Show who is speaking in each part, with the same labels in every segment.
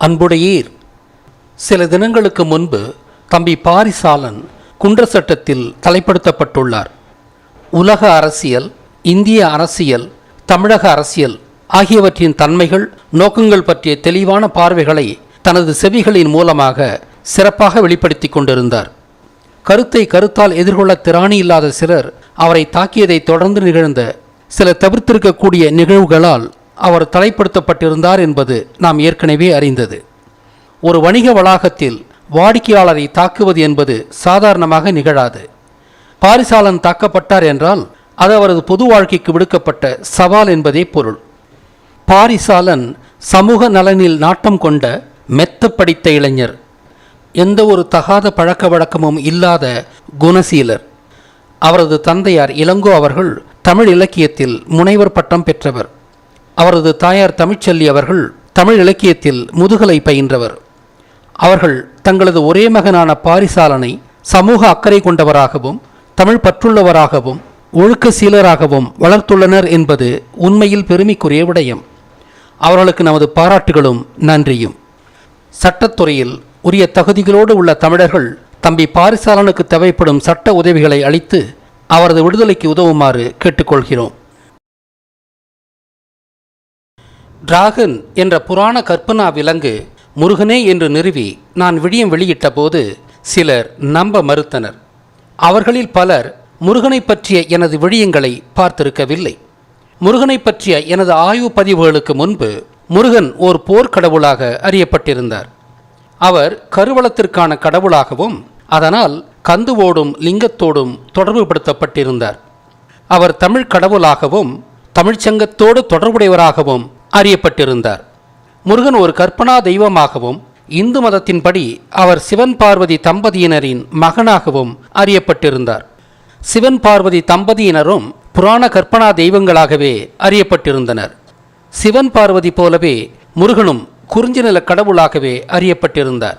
Speaker 1: அன்புடையீர், சில தினங்களுக்கு முன்பு தம்பி பாரிசாலன் குண்டர் சட்டத்தில் தலைப்படுத்தப்பட்டுள்ளார். உலக அரசியல், இந்திய அரசியல், தமிழக அரசியல் ஆகியவற்றின் தன்மைகள், நோக்கங்கள் பற்றிய தெளிவான பார்வைகளை தனது செவிகளின் மூலமாக சிறப்பாக வெளிப்படுத்தி கொண்டிருந்தார். கருத்தை கருத்தால் எதிர்கொள்ள திராணி இல்லாத சிலர் அவரை தாக்கியதை தொடர்ந்து நிகழ்ந்த சில தவிர்த்திருக்கக்கூடிய நிகழ்வுகளால் அவர் தலைப்படுத்தப்பட்டிருந்தார் என்பது நாம் ஏற்கனவே அறிந்தது. ஒரு வணிக வளாகத்தில் வாடிக்கையாளரை தாக்குவது என்பது சாதாரணமாக நிகழாது. பாரிசாலன் தாக்கப்பட்டார் என்றால் அது அவரது பொது வாழ்க்கைக்கு விடுக்கப்பட்ட சவால் என்பதே பொருள். பாரிசாலன் சமூக நலனில் நாட்டம் கொண்ட மெத்த படித்த இளைஞர், எந்த ஒரு தகாத பழக்க வழக்கமும் இல்லாத குணசீலர். அவரது தந்தையார் இளங்கோ அவர்கள் தமிழ் இலக்கியத்தில் முனைவர் பட்டம் பெற்றவர். அவரது தாயார் தமிழ்ச்செல்வி அவர்கள் தமிழ் இலக்கியத்தில் முதுகலை பயின்றவர். அவர்கள் தங்களது ஒரே மகனான பாரிசாலனை சமூக அக்கறை கொண்டவராகவும் தமிழ் பற்றுள்ளவராகவும் ஒழுக்க சீலராகவும் வளர்த்துள்ளனர் என்பது உண்மையில் பெருமைக்குரிய விடயம். அவர்களுக்கு நமது பாராட்டுகளும் நன்றியும். சட்டத்துறையில் உரிய தகுதிகளோடு உள்ள தமிழர்கள் தம்பி பாரிசாலனுக்கு தேவைப்படும் சட்ட உதவிகளை அளித்து அவரது விடுதலைக்கு உதவுமாறு கேட்டுக்கொள்கிறோம். டிராகன் என்ற புராண கற்பனா விலங்கு முருகனே என்று நிறுவி நான் விடியம் வெளியிட்ட போது சிலர் நம்ப மறுத்தனர். அவர்களில் பலர் முருகனை பற்றிய எனது விழியங்களை பார்த்திருக்கவில்லை. முருகனை பற்றிய எனது ஆய்வு பதிவுகளுக்கு முன்பு முருகன் ஓர் போர்க்கடவுளாக அறியப்பட்டிருந்தார். அவர் கருவளத்திற்கான கடவுளாகவும் அதனால் கந்துவோடும் லிங்கத்தோடும் தொடர்பு படுத்தப்பட்டிருந்தார். அவர் தமிழ் கடவுளாகவும் தமிழ்ச்சங்கத்தோடு தொடர்புடையவராகவும் அறியப்பட்டிருந்தார். முருகன் ஒரு கற்பனா தெய்வமாகவும் இந்து மதத்தின்படி அவர் சிவன் பார்வதி தம்பதியினரின் மகனாகவும் அறியப்பட்டிருந்தார். சிவன் பார்வதி தம்பதியினரும் புராண கற்பனா தெய்வங்களாகவே அறியப்பட்டிருந்தனர். சிவன் பார்வதி போலவே முருகனும் குறிஞ்சி நில கடவுளாகவே அறியப்பட்டிருந்தார்.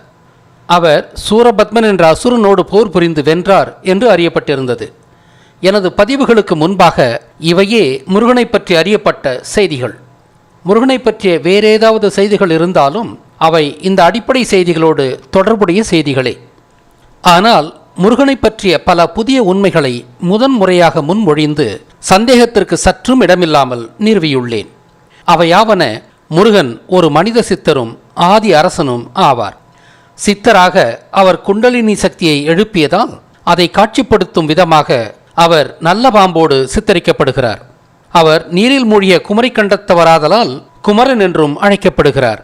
Speaker 1: அவர் சூரபத்மன் என்ற அசுரனோடு போர் புரிந்து வென்றார் என்று அறியப்பட்டிருந்தது. எனது பதிவுகளுக்கு முன்பாக இவையே முருகனை பற்றி அறியப்பட்ட செய்திகள். முருகனை பற்றிய வேறேதாவது செய்திகள் இருந்தாலும் அவை இந்த அடிப்படை செய்திகளோடு தொடர்புடைய செய்திகளே. ஆனால் முருகனை பற்றிய பல புதிய உண்மைகளை முதன்முறையாக முன்மொழிந்து சந்தேகத்திற்கு சற்றும் இடமில்லாமல் நிறுவியுள்ளேன். அவையாவன: முருகன் ஒரு மனித சித்தரும் ஆதி அரசனும் ஆவார். சித்தராக அவர் குண்டலினி சக்தியை எழுப்பியதால் அதை காட்சிப்படுத்தும் விதமாக அவர் நல்ல பாம்போடு சித்தரிக்கப்படுகிறார். அவர் நீரில் மூழ்கிய குமரிக்கண்டத்தவராதலால் குமரன் என்றும் அழைக்கப்படுகிறார்.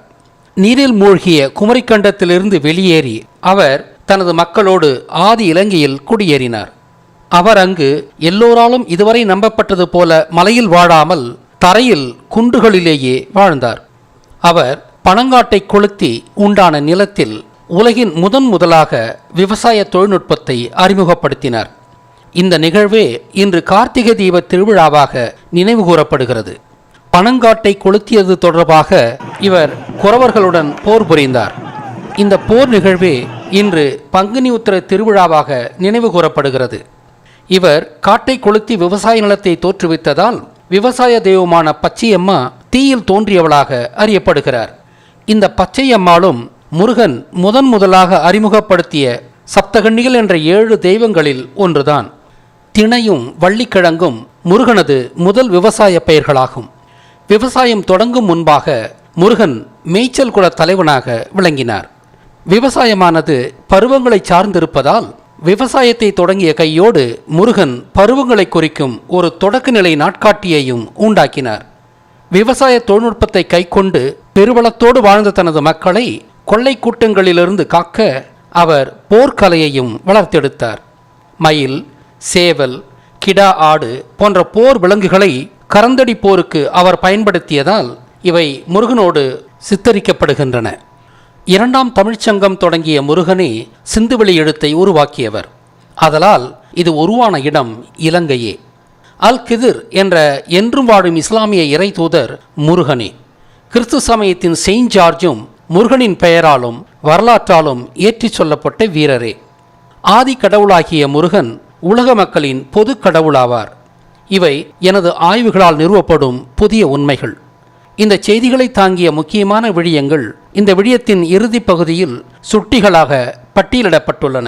Speaker 1: நீரில் மூழ்கிய குமரிக்கண்டத்திலிருந்து வெளியேறி அவர் தனது மக்களோடு ஆதி இலங்கையில் குடியேறினார். அவர் அங்கு எல்லோராலும் இதுவரை நம்பப்பட்டது போல மலையில் வாழாமல் தரையில் குன்றுகளிலேயே வாழ்ந்தார். அவர் பனங்காட்டை கொளுத்தி உண்டான நிலத்தில் உலகின் முதலாக விவசாய தொழில்நுட்பத்தை அறிமுகப்படுத்தினார். இந்த நிகழ்வே இன்று கார்த்திகை தீப திருவிழாவாக நினைவு கூறப்படுகிறது. பனங்காட்டை கொளுத்தியது தொடர்பாக இவர் குறவர்களுடன் போர் புரிந்தார். இந்த போர் நிகழ்வே இன்று பங்குனி உத்திர திருவிழாவாக நினைவு கூறப்படுகிறது. இவர் காட்டை கொளுத்தி விவசாய நிலத்தை தோற்றுவித்ததால் விவசாய தெய்வமான பச்சையம்மா தீயில் தோன்றியவளாக அறியப்படுகிறார். இந்த பச்சையம்மாளும் முருகன் முதலாக அறிமுகப்படுத்திய சப்தகன்னிகள் என்ற 7 தெய்வங்களில் ஒன்றுதான். திணையும் வள்ளிக்கிழங்கும் முருகனது முதல் விவசாய பெயர்களாகும். விவசாயம் தொடங்கும் முன்பாக முருகன் மேய்ச்சல் குல தலைவனாக விளங்கினார். விவசாயமானது பருவங்களை சார்ந்திருப்பதால் விவசாயத்தை தொடங்கிய கையோடு முருகன் பருவங்களை குறிக்கும் ஒரு தொடக்க நிலை நாட்காட்டியையும் உண்டாக்கினார். விவசாய தொழில்நுட்பத்தை கைக்கொண்டு பெருவளத்தோடு வாழ்ந்த தனது மக்களை கொள்ளை கூட்டங்களிலிருந்து காக்க அவர் போர்க்கலையையும் வளர்த்தெடுத்தார். மயில், சேவல், கிடா ஆடு போன்ற போர் விலங்குகளை கரந்தடி போருக்கு அவர் பயன்படுத்தியதால் இவை முருகனோடு சித்தரிக்கப்படுகின்றன. 2ஆம் தமிழ்ச்சங்கம் தொடங்கிய முருகனே சிந்துவெளி எழுத்தை உருவாக்கியவர். அதலால் இது உருவான இடம் இலங்கையே. அல் கிதிர் என்ற என்றும் வாழும் இஸ்லாமிய இறை தூதர் முருகனே. கிறிஸ்து சமயத்தின் செயின்ட் ஜார்ஜும் முருகனின் பெயராலும் வரலாற்றாலும் ஏற்றி சொல்லப்பட்ட வீரரே. ஆதி கடவுளாகிய முருகன் உலக மக்களின் பொது கடவுளாவார். இவை எனது ஆய்வுகளால் நிறுவப்படும் புதிய உண்மைகள். இந்த செய்திகளை தாங்கிய முக்கியமான விடயங்கள் இந்த விடயத்தின் இறுதி பகுதியில் சுட்டிகளாக பட்டியலிடப்பட்டுள்ளன.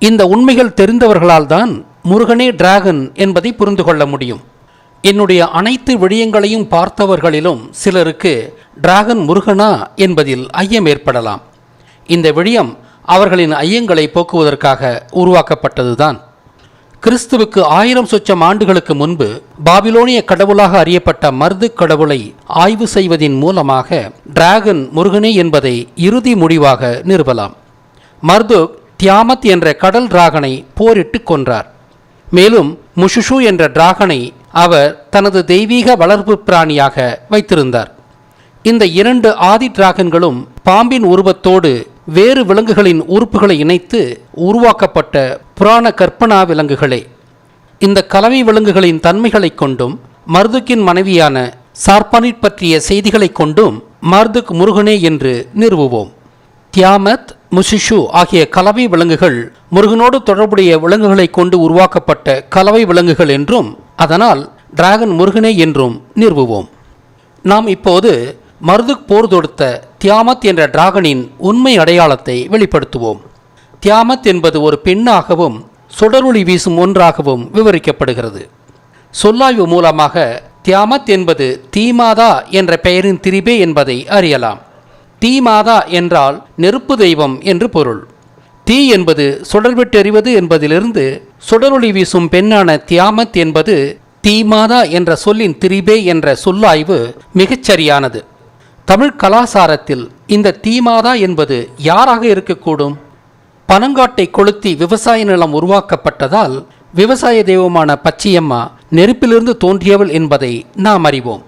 Speaker 1: இந்த உண்மைகள் தெரிந்தவர்களால் தான் முருகனே டிராகன் என்பதை புரிந்து கொள்ள முடியும். என்னுடைய அனைத்து விடயங்களையும் பார்த்தவர்களிலும் சிலருக்கு டிராகன் முருகனா என்பதில் ஐயம் ஏற்படலாம். இந்த விடயம் அவர்களின் ஐயங்களை போக்குவதற்காக உருவாக்கப்பட்டதுதான். கிறிஸ்துவுக்கு 1000 சொச்சம் ஆண்டுகளுக்கு முன்பு பாபிலோனிய கடவுளாக அறியப்பட்ட மர்துக் கடவுளை ஆய்வு செய்வதின் மூலமாக டிராகன் முருகனே என்பதை இறுதி முடிவாக நிறுவலாம். மர்துக் தியாமத் என்ற கடல் டிராகனை போரிட்டு கொன்றார். மேலும் முஷுஷு என்ற டிராகனை அவர் தனது தெய்வீக வளர்ப்பு பிராணியாக வைத்திருந்தார். இந்த 2 ஆதி டிராகன்களும் பாம்பின் உருவத்தோடு வேறு விலங்குகளின் உறுப்புகளை இணைத்து உருவாக்கப்பட்ட புராண கற்பனா விலங்குகளே. இந்த கலவை விலங்குகளின் தன்மைகளை கொண்டும் மர்துக்கின் மனைவியான சார்பானிட் பற்றிய செய்திகளை கொண்டும் மர்துக் முருகனே என்று நிறுவுவோம். தியாமத், முஷிஷு ஆகிய கலவை விலங்குகள் முருகனோடு தொடர்புடைய விலங்குகளை கொண்டு உருவாக்கப்பட்ட கலவை விலங்குகள் என்றும், அதனால் டிராகன் முருகனே என்றும் நிறுவுவோம். நாம் இப்போது மர்துக் போர் தொடுத்த தியாமத் என்ற டிராகனின் உண்மை அடையாளத்தை வெளிப்படுத்துவோம். தியாமத் என்பது ஒரு பெண்ணாகவும் சுடரொளி வீசும் ஒன்றாகவும் விவரிக்கப்படுகிறது. சொல்லாய்வு மூலமாக தியாமத் என்பது தீமாதா என்ற பெயரின் திரிபே என்பதை அறியலாம். தீமாதா என்றால் நெருப்பு தெய்வம் என்று பொருள். தீ என்பது சுடர்விட்டெறிவது என்பதிலிருந்து சுடரொளி வீசும் பெண்ணான தியாமத் என்பது தீமாதா என்ற சொல்லின் திரிபே என்ற சொல்லாய்வு மிகச்சரியானது. தமிழ் கலாசாரத்தில் இந்த தீமாதா என்பது யாராக இருக்கக்கூடும்? பனங்காட்டை கொளுத்தி விவசாய நிலம் உருவாக்கப்பட்டதால் விவசாய தெய்வமான பச்சையம்மா நெருப்பிலிருந்து தோன்றியவள் என்பதை நாம் அறிவோம்.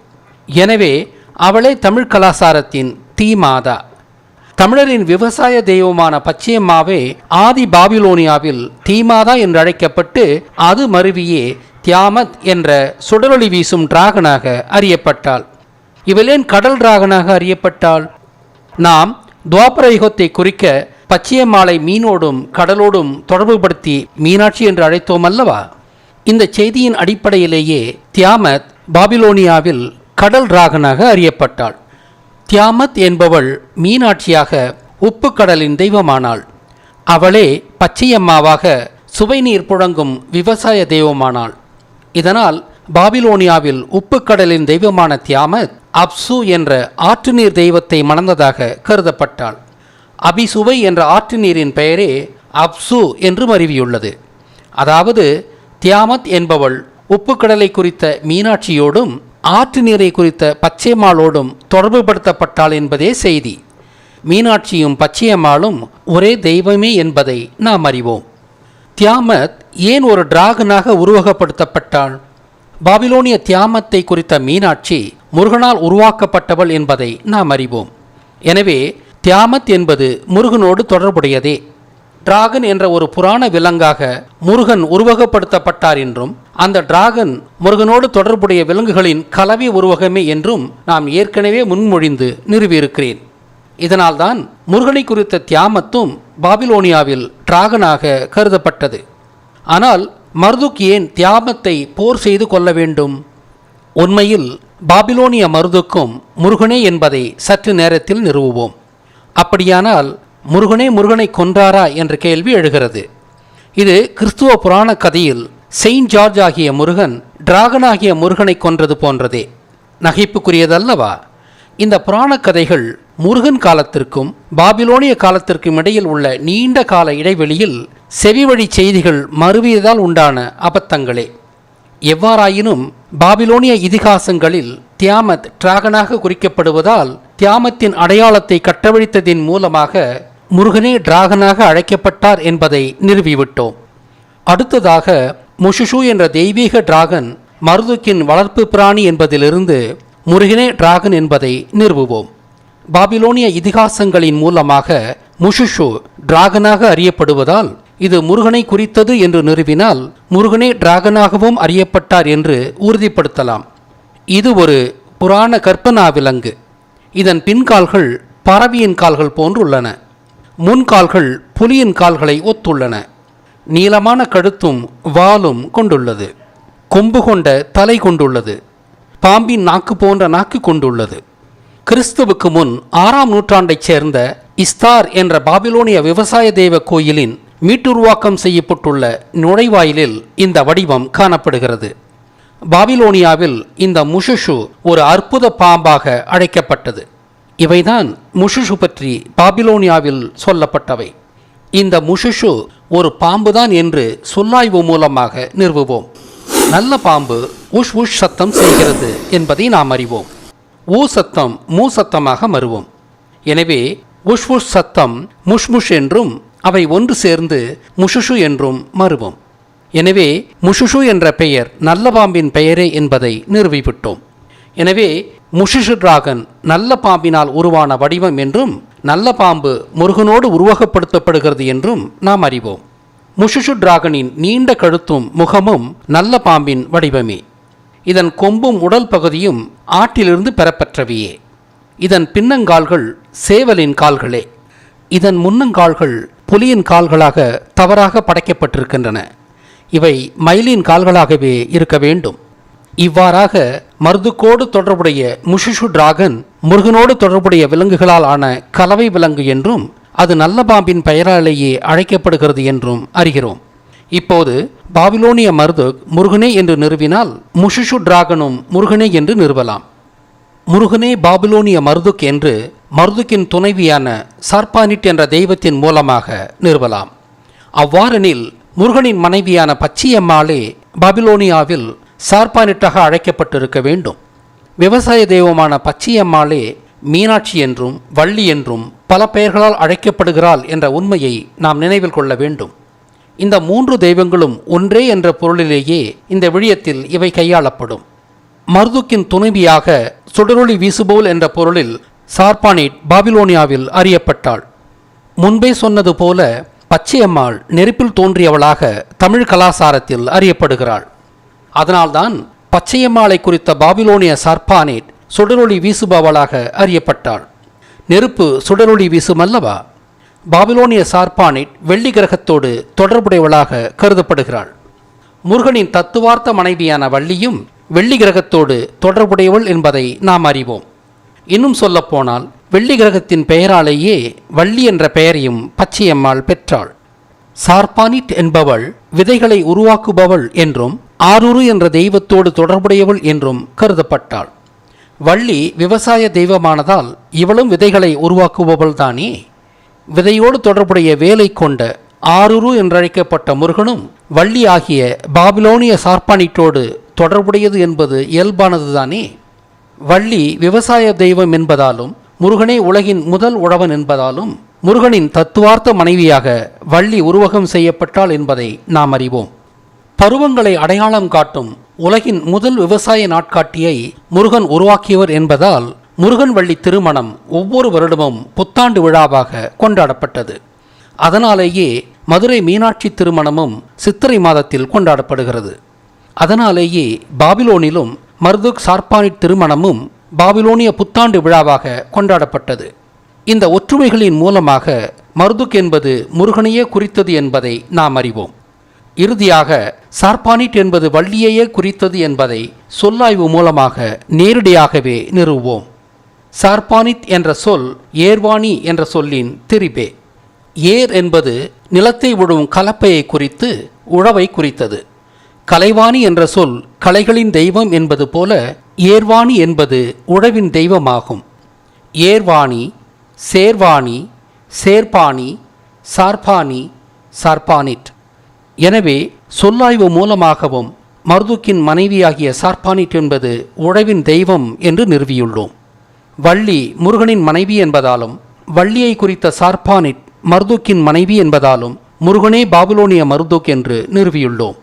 Speaker 1: எனவே அவளே தமிழ் கலாசாரத்தின் தீமாதா. தமிழரின் விவசாய தெய்வமான பச்சையம்மாவே ஆதி பாபிலோனியாவில் தீமாதா என்று அழைக்கப்பட்டு அது மருவியே தியாமத் என்ற சுடரொளி வீசும் டிராகனாக அறியப்பட்டாள். இவளேன் கடல் டிராகனாக அறியப்பட்டாள்? நாம் துவாபர யுகத்தை குறிக்க பச்சையம்மாளை மீனோடும் கடலோடும் தொடர்புபடுத்தி மீனாட்சி என்று அழைத்தோம் அல்லவா? இந்த செய்தியின் அடிப்படையிலேயே தியாமத் பாபிலோனியாவில் கடல் டிராகனாக அறியப்பட்டாள். தியாமத் என்பவள் மீனாட்சியாக உப்பு கடலின் தெய்வமானாள். அவளே பச்சையம்மாவாக சுவைநீர் புழங்கும் விவசாய தெய்வமானாள். இதனால் பாபிலோனியாவில் உப்பு கடலின் தெய்வமான தியாமத் அப்சு என்ற ஆற்று நீர் தெய்வத்தை மணந்ததாக கருதப்பட்டாள். அபிசுவை என்ற ஆற்று நீரின் பெயரே அப்சு என்று மருவியுள்ளது. அதாவது தியாமத் என்பவள் உப்பு கடலை குறித்த மீனாட்சியோடும் ஆற்று நீரை குறித்த பச்சையம்மாளோடும் தொடர்புபடுத்தப்பட்டாள் என்பதே செய்தி. மீனாட்சியும் பச்சையம்மாளும் ஒரே தெய்வமே என்பதை நாம் அறிவோம். தியாமத் ஏன் ஒரு டிராகனாக உருவகப்படுத்தப்பட்டாள்? பாபிலோனிய தியாமத்தை குறித்த மீனாட்சி முருகனால் உருவாக்கப்பட்டவள் என்பதை நாம் அறிவோம். எனவே தியாமத் என்பது முருகனோடு தொடர்புடையதே. டிராகன் என்ற ஒரு புராண விலங்காக முருகன் உருவகப்படுத்தப்பட்டார் என்றும், அந்த டிராகன் முருகனோடு தொடர்புடைய விலங்குகளின் கலவை உருவகமே என்றும் நாம் ஏற்கனவே முன்மொழிந்து நிறுவியிருக்கிறேன். இதனால்தான் முருகனை குறித்த தியாமத்தும் பாபிலோனியாவில் டிராகனாக கருதப்பட்டது. ஆனால் மர்துக் ஏன் தியாமத்தை போர் செய்து கொள்ள வேண்டும்? உண்மையில் பாபிலோனிய மர்துக்கும் முருகனே என்பதை சற்று நேரத்தில் நிறுவுவோம். அப்படியானால் முருகனை கொன்றாரா என்ற கேள்வி எழுகிறது. இது கிறிஸ்துவ புராண கதையில் செயின்ட் ஜார்ஜ் ஆகிய முருகன் டிராகனாகிய முருகனை கொன்றது போன்றதே. நகைப்புக்குரியதல்லவா? இந்த புராண கதைகள் முருகன் காலத்திற்கும் பாபிலோனிய காலத்திற்கும் இடையில் உள்ள நீண்ட கால இடைவெளியில் செவிவழி செய்திகள் மருவியதால் உண்டான அபத்தங்களே. எவ்வாறாயினும் பாபிலோனிய இதிகாசங்களில் தியாமத் டிராகனாக குறிக்கப்படுவதால் தியாமத்தின் அடையாளத்தை கட்டவிழ்த்ததின் மூலமாக முருகனே டிராகனாக அழைக்கப்பட்டார் என்பதை நிறுவிவிட்டோம். அடுத்ததாக முஷுஷு என்ற தெய்வீக டிராகன் மர்துக்கின் வளர்ப்பு பிராணி என்பதிலிருந்து முருகனே டிராகன் என்பதை நிறுவுவோம். பாபிலோனிய இதிகாசங்களின் மூலமாக முஷுஷு டிராகனாக அறியப்படுவதால் இது முருகனை குறித்தது என்று நிறுவினால் முருகனே டிராகனாகவும் அறியப்பட்டார் என்று உறுதிப்படுத்தலாம். இது ஒரு புராண கற்பனா விலங்கு. இதன் பின்கால்கள் பறவையின் கால்கள் போன்றுள்ளன. முன்கால்கள் புலியின் கால்களை ஒத்துள்ளன. நீளமான கழுத்தும் வாலும் கொண்டுள்ளது. கொம்பு கொண்ட தலை கொண்டுள்ளது. பாம்பின் நாக்கு போன்ற நாக்கு கொண்டுள்ளது. கிறிஸ்துவுக்கு முன் 6ஆம் நூற்றாண்டைச் சேர்ந்த இஸ்தார் என்ற பாபிலோனிய விவசாய தெய்வ கோயிலின் மீட்டுருவாக்கம் செய்யப்பட்டுள்ள நுழைவாயிலில் இந்த வடிவம் காணப்படுகிறது. பாபிலோனியாவில் இந்த முஷுஷு ஒரு அற்புத பாம்பாக அழைக்கப்பட்டது. இவைதான் முஷுஷு பற்றி பாபிலோனியாவில் சொல்லப்பட்டவை. இந்த முஷுஷு ஒரு பாம்புதான் என்று சொல்லாய்வு மூலமாக நிறுவுவோம். நல்ல பாம்பு உஷ் உஷ் சத்தம் செய்கிறது என்பதை நாம் அறிவோம். ஊ சத்தம் மூ சத்தமாக மறுவோம். எனவே உஷ் உஷ் சத்தம் முஷ்முஷ் என்றும் அவை ஒன்று சேர்ந்து முஷுஷு என்றும் மறுவோம். எனவே முஷுஷு என்ற பெயர் நல்ல பாம்பின் பெயரே என்பதை நிறுவிவிட்டோம். எனவே முஷுஷு டிராகன் நல்ல பாம்பினால் உருவான வடிவம் என்றும் நல்ல பாம்பு முருகனோடு உருவகப்படுத்தப்படுகிறது என்றும் நாம் அறிவோம். முஷுஷு டிராகனின் நீண்ட கழுத்தும் முகமும் நல்ல பாம்பின் வடிவமே. இதன் கொம்பும் உடல் பகுதியும் ஆட்டிலிருந்து பெறப்பெற்றவையே. இதன் பின்னங்கால்கள் சேவலின் கால்களே. இதன் முன்னங்கால்கள் புலியின் கால்களாக தவறாக படைக்கப்பட்டிருக்கின்றன. இவை மயிலின் கால்களாகவே இருக்க வேண்டும். இவ்வாறாக மருதுக்கோடு தொடர்புடைய முஷுஷு டிராகன் முருகனோடு தொடர்புடைய விலங்குகளால் ஆன கலவை விலங்கு என்றும் அது நல்ல பாம்பின் பெயராலேயே அழைக்கப்படுகிறது என்றும் அறிகிறோம். இப்போது பாபிலோனிய மருதுக் முருகனே என்று நிறுவினால் முஷுஷு டிராகனும் முருகனே என்று நிறுவலாம். முருகனே பாபிலோனிய மருதுக் என்று மருதுக்கின் துணைவியான சார்பானிட் என்ற தெய்வத்தின் மூலமாக நிறுவலாம். அவ்வாறெனில் முருகனின் மனைவியான பச்சையம்மாளே பாபிலோனியாவில் சார்பானிட்டாக அழைக்கப்பட்டிருக்க வேண்டும். விவசாய தெய்வமான பச்சையம்மாளே மீனாட்சி என்றும் வள்ளி என்றும் பல பெயர்களால் அழைக்கப்படுகிறாள் என்ற உண்மையை நாம் நினைவில் கொள்ள வேண்டும். இந்த 3 தெய்வங்களும் ஒன்றே என்ற பொருளிலேயே இந்த விழியத்தில் இவை கையாளப்படும். மருதுக்கின் துணைவியாக சுடரொளி வீசுபோல் என்ற பொருளில் சார்பானிட் பாபிலோனியாவில் அறியப்பட்டாள். முன்பே சொன்னது போல பச்சையம்மாள் நெருப்பில் தோன்றியவளாக தமிழ் கலாசாரத்தில் அறியப்படுகிறாள். அதனால்தான் பச்சையம்மாளை குறித்த பாபிலோனிய சார்பானிட் சுடரொளி வீசுபவளாக அறியப்பட்டாள். நெருப்பு சுடரொளி வீசுமல்லவா? பாபிலோனிய சார்பானிட் வெள்ளி கிரகத்தோடு தொடர்புடையவளாக கருதப்படுகிறாள். முருகனின் தத்துவார்த்த மனைவியான வள்ளியும் வெள்ளி கிரகத்தோடு தொடர்புடையவள் என்பதை நாம் அறிவோம். இன்னும் சொல்லப்போனால் வெள்ளி கிரகத்தின் பெயராலேயே வள்ளி என்ற பெயரையும் பச்சையம்மாள் பெற்றாள். சார்பானிட் என்பவள் விதைகளை உருவாக்குபவள் என்றும் ஆரூரு என்ற தெய்வத்தோடு தொடர்புடையவள் என்றும் கருதப்பட்டாள். வள்ளி விவசாய தெய்வமானதால் இவளும் விதைகளை உருவாக்குபவள் தானே. விதையோடு தொடர்புடைய வேலை கொண்ட ஆரூரு என்றழைக்கப்பட்ட முருகனும் வள்ளி ஆகிய பாபிலோனிய சார்பானிட்டோடு தொடர்புடையது என்பது இயல்பானதுதானே. வள்ளி விவசாய தெய்வம் என்பதாலும் முருகனே உலகின் முதல் உழவன் என்பதாலும் முருகனின் தத்துவார்த்த மனைவியாக வள்ளி உருவகம் செய்யப்பட்டாள் என்பதை நாம் அறிவோம். பருவங்களை அடையாளம் காட்டும் உலகின் முதல் விவசாய நாட்காட்டியை முருகன் உருவாக்கியவர் என்பதால் முருகன் வள்ளி திருமணம் ஒவ்வொரு வருடமும் புத்தாண்டு விழாவாக கொண்டாடப்பட்டது. அதனாலேயே மதுரை மீனாட்சி திருமணமும் சித்திரை மாதத்தில் கொண்டாடப்படுகிறது. அதனாலேயே பாபிலோனிலும் மருதுக் சார்பானிட் திருமணமும் பாபிலோனிய புத்தாண்டு விழாவாக கொண்டாடப்பட்டது. இந்த ஒற்றுமைகளின் மூலமாக மருதுக் என்பது முருகனையே குறித்தது என்பதை நாம் அறிவோம். இறுதியாக சார்பானிட் என்பது வள்ளியையே குறித்தது என்பதை சொல்லாய்வு மூலமாக நேரடியாகவே நிறுவுவோம். சார்பானிட் என்ற சொல் ஏர்வாணி என்ற சொல்லின் திரிபே. ஏர் என்பது நிலத்தை உழுவும் கலப்பையை குறித்து உழவை குறித்தது. கலைவாணி என்ற சொல் கலைகளின் தெய்வம் என்பது போல ஏர்வாணி என்பது உழவின் தெய்வமாகும். ஏர்வாணி, சேர்வாணி, சேர்பாணி, சார்பானி, சார்பானிட். எனவே சொல்லாய்வு மூலமாகவும் மருதுக்கின் மனைவியாகிய சார்பானிட் என்பது உழவின் தெய்வம் என்று நிறுவியுள்ளோம். வள்ளி முருகனின் மனைவி என்பதாலும் வள்ளியை குறித்த சார்பானிட் மருதுக்கின் மனைவி என்பதாலும் முருகனே பாபிலோனிய மருதுக் என்று நிறுவியுள்ளோம்.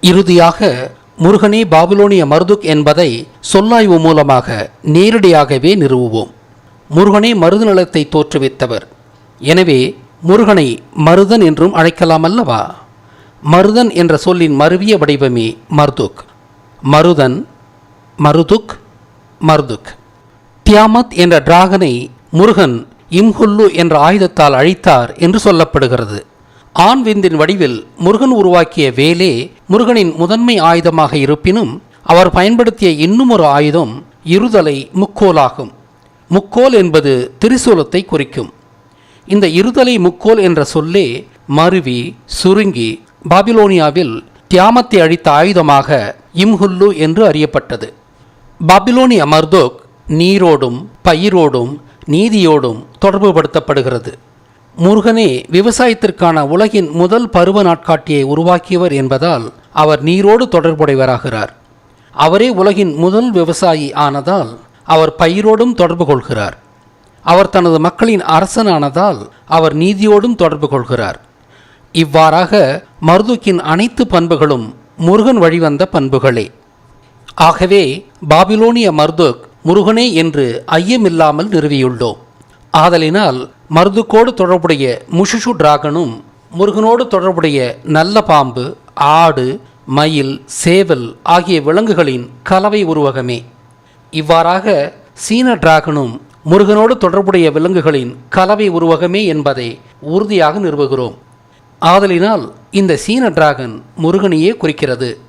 Speaker 1: இறுதியாக முருகனே பாபிலோனிய மருதுக் என்பதை சொல்லாய்வு மூலமாக நேரடியாகவே நிறுவுவோம். முருகனே மருது நிலத்தை தோற்றுவித்தவர். எனவே முருகனை மருதன் என்றும் அழைக்கலாம் அல்லவா? மருதன் என்ற சொல்லின் மருவிய வடிவமே மர்துக். மருதன், மருதுக், மர்துக். தியாமத் என்ற டிராகனை முருகன் இம்ஹுல்லு என்ற ஆயுதத்தால் அழித்தார் என்று சொல்லப்படுகிறது. ஆண் விந்தின் வடிவில் முருகன் உருவாக்கிய வேலே முருகனின் முதன்மை ஆயுதமாக இருப்பினும் அவர் பயன்படுத்திய இன்னும் ஒரு ஆயுதம் இருதலை முக்கோலாகும். முக்கோல் என்பது திரிசூலத்தை குறிக்கும். இந்த இருதலை முக்கோல் என்ற சொல்லே மருவி சுருங்கி பாபிலோனியாவில் தியாமத்தை அழித்த ஆயுதமாக இம்ஹுல்லு என்று அறியப்பட்டது. பாபிலோனிய மர்தோக் நீரோடும் பயிரோடும் நீதியோடும் தொடர்புபடுத்தப்படுகிறது. முருகனே விவசாயத்திற்கான உலகின் முதல் பருவ நாட்காட்டியை உருவாக்கியவர் என்பதால் அவர் நீரோடு தொடர்புடையவராகிறார். அவரே உலகின் முதல் விவசாயி ஆனதால் அவர் பயிரோடும் தொடர்பு கொள்கிறார். அவர் தனது மக்களின் அரசனானதால் அவர் நீதியோடும் தொடர்பு கொள்கிறார். இவ்வாறாக மர்துக்கின் அனைத்து பண்புகளும் முருகன் வழிவந்த பண்புகளே. ஆகவே பாபிலோனிய மர்துக் முருகனே என்று ஐயமில்லாமல் நிறுவியுள்ளோம். ஆதலினால் மர்துக்கோடு தொடர்புடைய முஷுஷு டிராகனும் முருகனோடு தொடர்புடைய நல்ல பாம்பு, ஆடு, மயில், சேவல் ஆகிய விலங்குகளின் கலவை உருவகமே. இவ்வாறாக சீன டிராகனும் முருகனோடு தொடர்புடைய விலங்குகளின் கலவை உருவகமே என்பதை உறுதியாக நிறுவுகிறோம். ஆதலினால் இந்த சீன டிராகன் முருகனையே குறிக்கிறது.